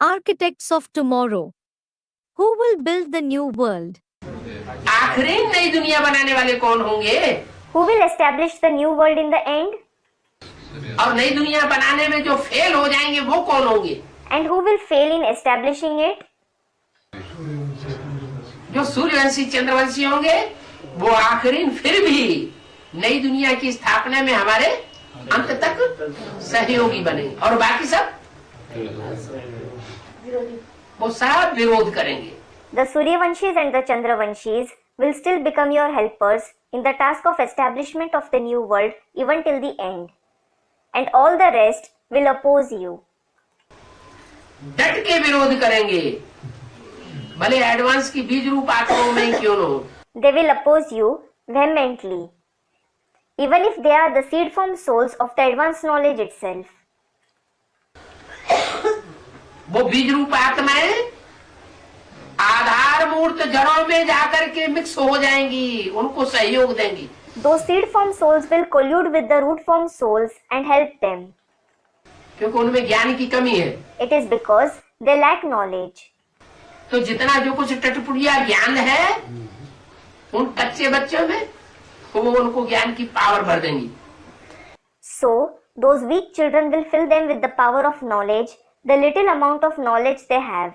architects of tomorrow. Who will build the new world? आखिरी नई दुनिया बनाने वाले कौन होंगे? Who will establish the new world in the end? और नई दुनिया बनाने में जो फेल हो जाएंगे वो कौन होंगे? And who will fail in establishing it? जो सूर्यवंशी चंद्रवंशी होंगे वो आखिरी फिर भी नई दुनिया की स्थापना में हमारे अंत तक सहयोगी बनेंगे और बाकी सब वो सब विरोध करेंगे. The Suryavanshis and the Chandravanshis will still become your helpers in the task of establishment of the new world even till the end. And all the rest will oppose you. डट के विरोध करेंगे भले एडवांस की बीज रूप आत्माओं में क्यों न हो. They will oppose you vehemently, even if they are the seed form souls of the advanced knowledge itself. वो बीज रूप आत्माएं आधार मूर्त जड़ों में जाकर के मिक्स हो जाएंगी, उनको सहयोग देंगी. Those seed form souls will collude with the root form souls and help them. क्योंकि उनमें ज्ञान की कमी है. It is because they lack knowledge. तो जितना जो कुछ टटपुड़िया ज्ञान है उन कच्चे बच्चों में वो उनको ज्ञान की पावर भर देंगी. So, those weak children will fill them with the power of knowledge, the little amount of knowledge they have.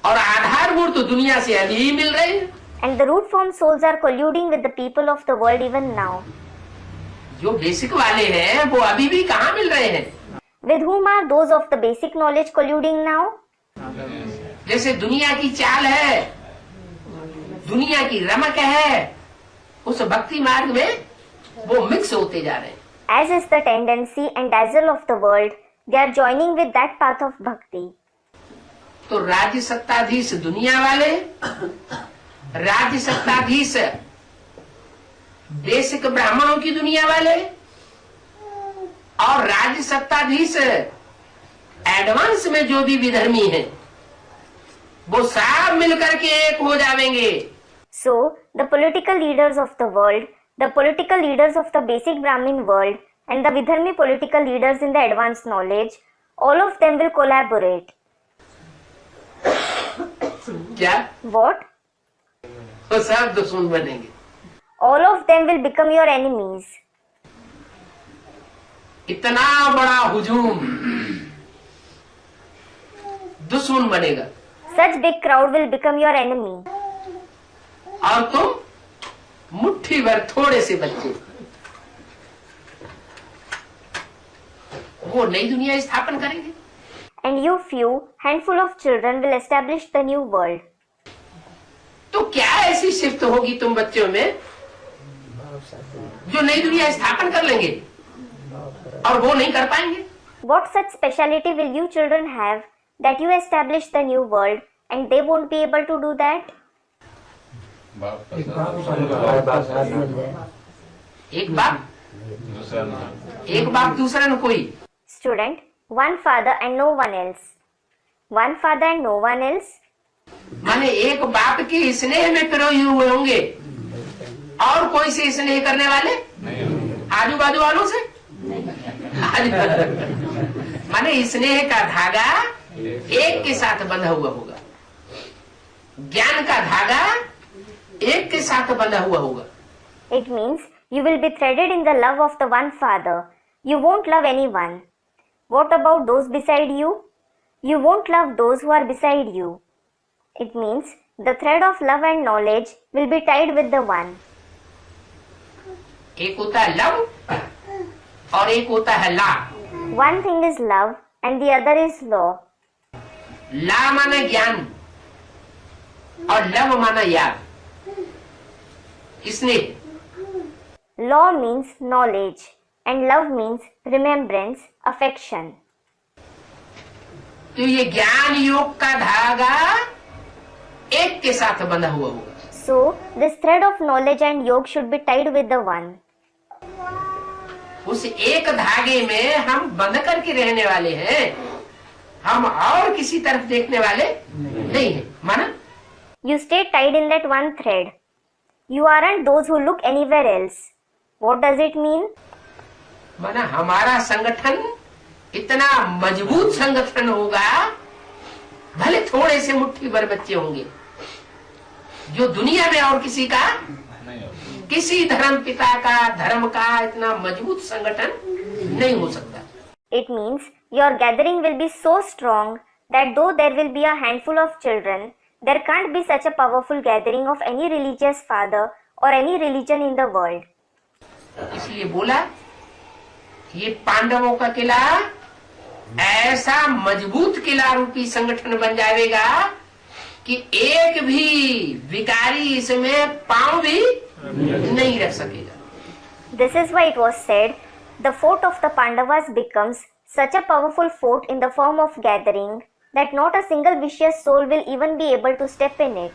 और आधारभूत तो दुनिया से अभी ही मिल रहे हैं. And the root form souls are colluding with the people of the world even now. जो basic वाले हैं वो अभी भी कहाँ मिल रहे हैं? With whom are those of the basic knowledge colluding now? जैसे दुनिया की चाल है, दुनिया की रमक है, उस भक्ति मार्ग में वो मिक्स होते जा रहे हैं. As is the tendency and dazzle of the world, they are joining with that path of bhakti. तो राज्य सत्ताधीश दुनिया वाले, राज्य सत्ताधीश बेसिक ब्राह्मणों की दुनिया वाले और राज्य सत्ताधीश एडवांस में जो भी विधर्मी हैं वो सब मिलकर के एक हो जाएंगे. So, the political leaders of the world, the political leaders of the basic Brahmin world, and the Vidharmi political leaders in the advanced knowledge, all of them will collaborate. क्या? What? वो सब दुश्मन बनेंगे. All of them will become your enemies. इतना बड़ा हुजूम दुश्मन बनेगा Such big crowd will become your enemy. और तुम मुट्ठी भर थोड़े से बच्चे वो नई दुनिया स्थापन करेंगे. And you few handful of children will establish the new world. तो क्या ऐसी शिफ्ट होगी तुम बच्चों में जो नई दुनिया स्थापन कर लेंगे और वो नहीं कर पाएंगे? What such speciality will you children have that you establish the new world and they won't be able to do that? एक बाप दूसरा न कोई. Student, one father and no one else. One father and no one else? माने एक बाप के स्नेह में पिरोए हुए होंगे और कोई से स्नेह करने वाले आजू बाजू वालों से माने स्नेह का धागा एक के साथ बंधा हुआ होगा, ज्ञान का धागा एक के साथ बंधा हुआ होगा. It means you will be threaded in the love of the one father. You won't love anyone. What about those beside you? You won't love those who are beside you. It means the thread of love and knowledge will be tied with the one. एक होता है love और एक होता है ला. One thing is love and the other is law. ला माना ज्ञान और लव माना याद, स्नेह. Law means knowledge and love means remembrance, affection. तो ये ज्ञान योग का धागा एक के साथ बंधा हुआ होगा. So, this thread of knowledge and yoga should be tied with the one. उस एक धागे में हम बंध करके रहने वाले हैं, हम और किसी तरफ देखने वाले नहीं हैं. माना You stay tied in that one thread. You aren't those who look anywhere else. What does it mean? माना हमारा संगठन इतना मजबूत संगठन होगा थोड़े से मुट्ठी भर बच्चे होंगे, जो दुनिया में और किसी का, किसी धर्म पिता का, धर्म का इतना मजबूत संगठन नहीं हो सकता। It means your gathering will be so strong that though there will be a handful of children, there can't be such a powerful gathering of any religious father or any religion in the world. इसलिए बोला ये पांडवों का किला ऐसा मजबूत किला रूपी संगठन बन जाएगा कि एक भी विकारी इसमें पांव भी नहीं रख सकेगा। This is why it was said, the fort of the Pandavas becomes such a powerful fort in the form of gathering that not a single vicious soul will even be able to step in it.